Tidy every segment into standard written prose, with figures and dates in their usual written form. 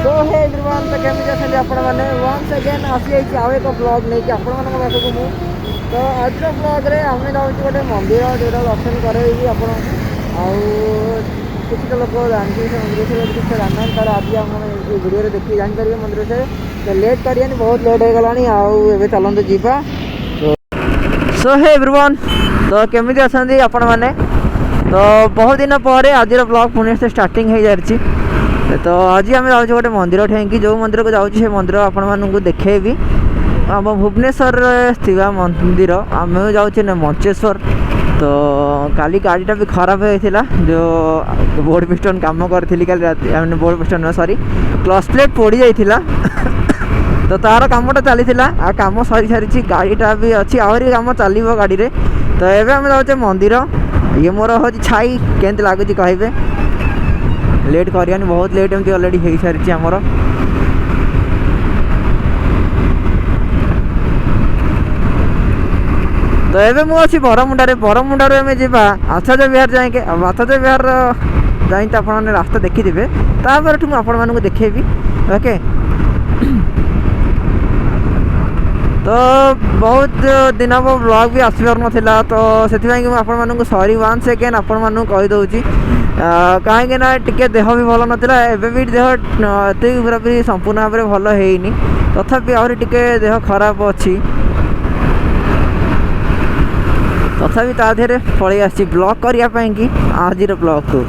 तो hey everyone तो केमी अछंती आपण माने वंस अगेन आसी जाई आउ एक ब्लॉग नै कि आपण मानक पाखकु मु तो आज ब्लॉग रे आमे जाउची गोटे मंदिर जोटा दर्शन करैबी आपण आउ किसी लोक जानते से मंदिर से किसी जानना तार आज हम ये वीडियो देखिए जानकारी मंदिर से तो लेट करिए बहुत लेट हो गलानी आउ एबे चलंतु जीवा सो हे एवरीवन तो केमी अछंती आपण माने तो बहुत दिन पर आज ब्लॉग पुणे से स्टार्टिंग हो जाए तो आज आम जाऊँ गोटे मंदिर ठेंकी जो मंदिर को जाऊँ से मंदिर आपण मानू देखेबी आम भुवनेश्वर स्थित मंदिर आम जाऊँ मंचेश्वर तो काली गाड़ीटा भी खराब होता जो बोर्ड पिस्टन काम करी काली board piston sorry clutch plate पोड़ी जाइला तो तार कामटा चली आ काम सरी सारी गाड़ीटा भी अच्छी आहरी काम चलो गाड़ी रे तो एवं आम जाऊँ मंदिर ये मोर हूँ छाई केमती लगुच कहे लेट करियानी बहुत लेट एमती अलरेडी हो सारी आमर तो ये मुझे बरमुंडार आम जा आचार्य विहार जाएंगे आचार्य विहार जाए तो आपने रास्ता देखिथे तापर आपण मानक देखेबी ओके तो बहुत दिन हम ब्लॉग भी आसपार नाला तो से मुझे सॉरी वंस अगेन आपण मानक कहीदे कहीं टे देह भी भल नाला एवं भी देह एत पूरा भी संपूर्ण भाव में भल होनी तथापि आहरी टे देह खराब अच्छी तथापि ता देहरे पलि आसी ब्लॉग करने कि आज ब्लॉग को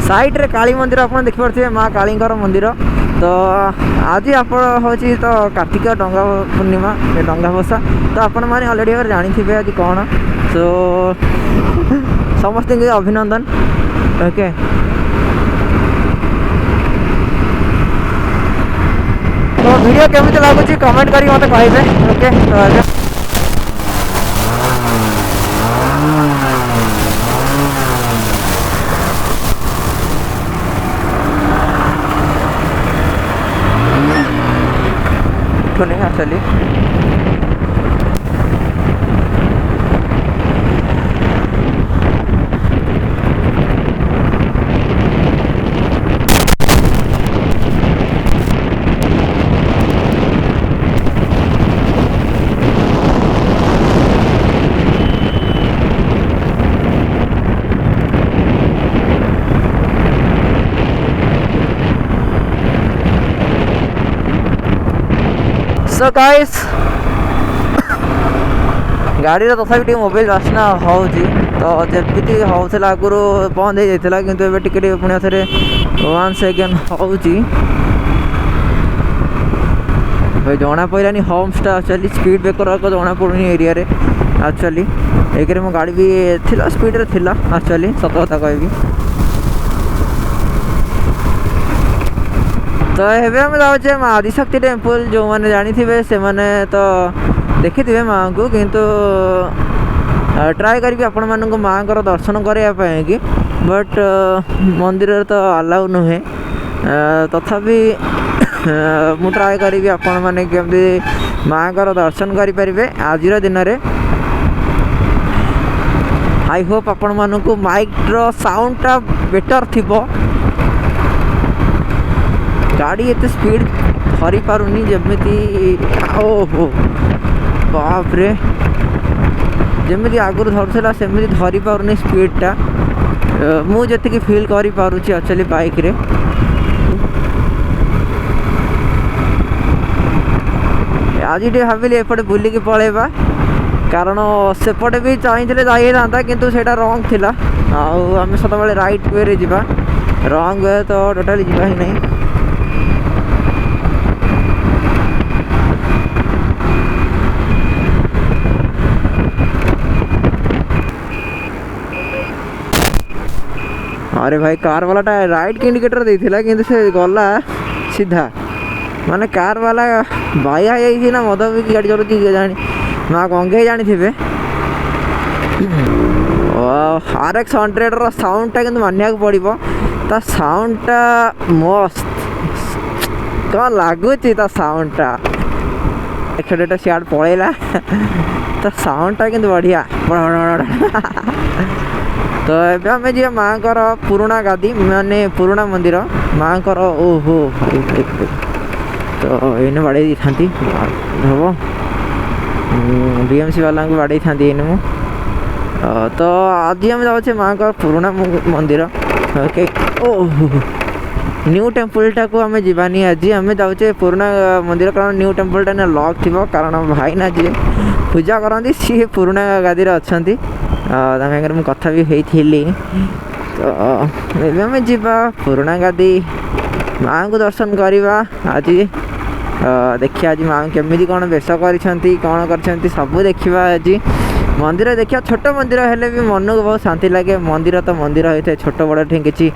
साइड रे काली मंदिर आप देखिपे माँ काली मंदिर तो आज आप हूँ तो कार्तिक डंगा पूर्णिमा डंगा भसा तो आपण मैंने अलरेडी भाव जानी आज कौन सो समस्त अभिनंदन ओके तो वीडियो केमी लगुच कमेंट करी मत कहे ओके तो नहीं एक्चुअली सो गाइस गाड़ी तथापि टे मोबाइल बास्ना हो तो जमी होता आगुरी बंद हो जाता कि टे पुणी थे वंस अगेन हो जना पड़ानी होम्सटा एक्चुअली स्पीड ब्रेकर को जना पड़ूनी एरिया रे एक्चुअली एक मो गाड़ी भी थिला स्पीड रे थिला एक्चुअली सत कथा कहबी तो ये आम जाऊे माँ आदिशक्ति टेम्पल जो मैंने जानी थे से मैंने तो देखी थे माँ को किंतु ट्राए करी आपण मानक माँ को दर्शन करने कि बट मंदिर तो अलाउ नुहे तथापि मु ट्राए करी आपण मैंने केमती माँ को दर्शन करें आज दिन में आई होप आपण मानक माइक रो साउंडटा बेटर थी गाड़ी एत स्पीड धरी पारुनी जमी ओहो बाप रे जमी आगुरी धरुला सेमती धरी पारुनी स्पीडटा मुझे फील करी पारुची एक्चुअली बाइक रे आज टे भाविली एपटे बुलिकी पलैबा कारण सेपटे भी चाहिए जाता किंतु सेटा रंग थिला आम सत राइट वे रे जिबा रंग वे तो टोटाली जिबा ही नहीं अरे भाई कार वाला राइट इंडिकेटर देता कि से गला सीधा माने कार वाला बाया ना मद भी गाड़ी चलती जानी माँ गंगे जानी थे RX 100 साउंडटा कि मानिया पड़ो ता साउंडटा मस्त कौन लगुच साउंडटा एक्सीडेंट सियाड़ पलैला तो साउंडटा कि बढ़िया तो ये आम जी माँ पुराणा गादी माने पुराणा मंदिर माँ ओहो भाई भाई भाई तो ये बाड़े था हम बीएमसी वाला बाड़े था मु तो आज आम जाऊे माँ पुराणा मंदिर ओके ओहो न्यू टेम्पलटा को आम जावानी आज आम जाऊे पुराणा मंदिर कारण न्यू टेम्पलटा ना लॉक थी कारण भाई ना जी पूजा करती सी पुराणा गादी अच्छा मुझे कथा भी होती तो आम जा पुराणा गादी माँ को दर्शन करवा आज देखिए आज माँ केमी कौन बेश कर कौन कर सब देखा आज मंदिर देखिए छोट मंदिर हेले भी मन को बहुत शांति लगे मंदिर तो मंदिर होता है छोट बड़ ठीक किसी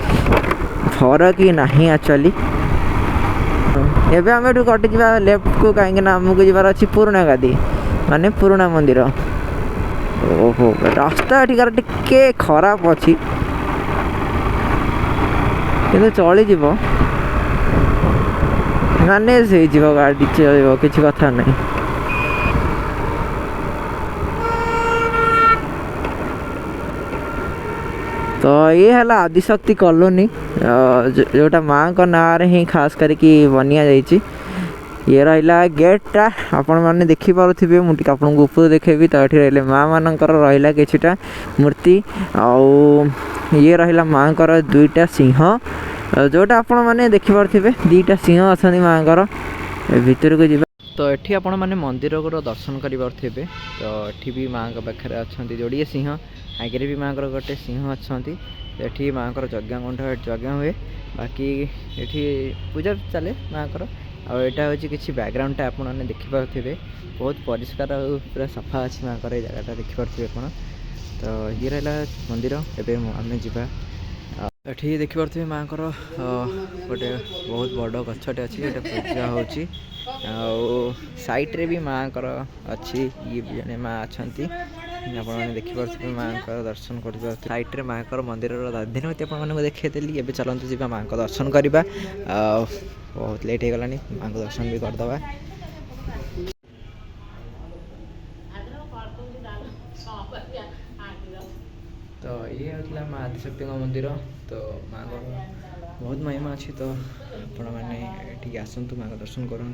फरक ही नहीं एक्चुअली एवं आम एठू कटि जा लेफ्ट को कहीं आमको जबार अच्छी पुराणा गादी माने पुराणा मंदिर ओहो रास्ता एठिकार टिके खराब अच्छी कि चली मैनेज हो गाड़ी चल किसी कथा नहीं तो ये है आदिशक्ति कॉलोनी जोटा माँ का ना ही खास करके बनिया जाइए ये रहा गेटा आपण मैंने देखिपे मुझे आपको ऊपर देखेबी तो ये रही माँ मानकर रहा किछिटा मूर्ति आउ ये रहा माँ कर दुईटा सिंह जोटा आपण मैंने देखिपे दुईटा सिंह अच्छा माँ भीतर को जीवा तो ये आपण मैंने मंदिर को दर्शन करें तो ये भी माँ पाखे अच्छा जोड़े सिंह आगे भी माँ गोटे सिंह अच्छा ये माँ यज्ञ कंठ यज्ञ हुए बाकी ये पूजा चले माँ आटा हूँ किसी बैकग्राउंडटा आपने देखिपे बहुत परिष्कार पूरा सफा अच्छी माँ ये जगह देखिपे आप तो ये रहा मंदिर एवं आम जा ये देखिपे माँ गोटे बहुत बड़ गछटे अच्छी ये पूजा हो साइट्रे भी माँ अच्छी ये जने माँ अच्छा आपने देखिपे माँ दर्शन कर साइट्रे माँ मंदिर दिन आपको देखीदेली एवं चलते जी माँ दर्शन करवा बहुत लेट हो गला माँ को दर्शन भी करदे तो ये होता माँ आदिशक्ति मंदिर तो माँ को बहुत महिमा अच्छी तो आपण मैंने आसतु माँ दर्शन करूँ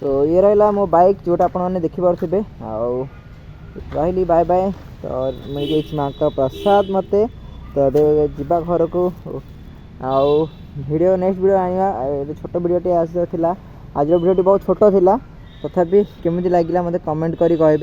तो ये रहा मो बाइक जोटा आपने देखिपे रही बाय बाय तो मिल जाइए माँ का प्रसाद मत तो जा घर को आउ वीडियो नेक्स्ट वीडियो आने छोट वीडियोटे आसाला आज वीडियो बहुत छोट था तथापि केमी लगे मत कमेंट करी कहे।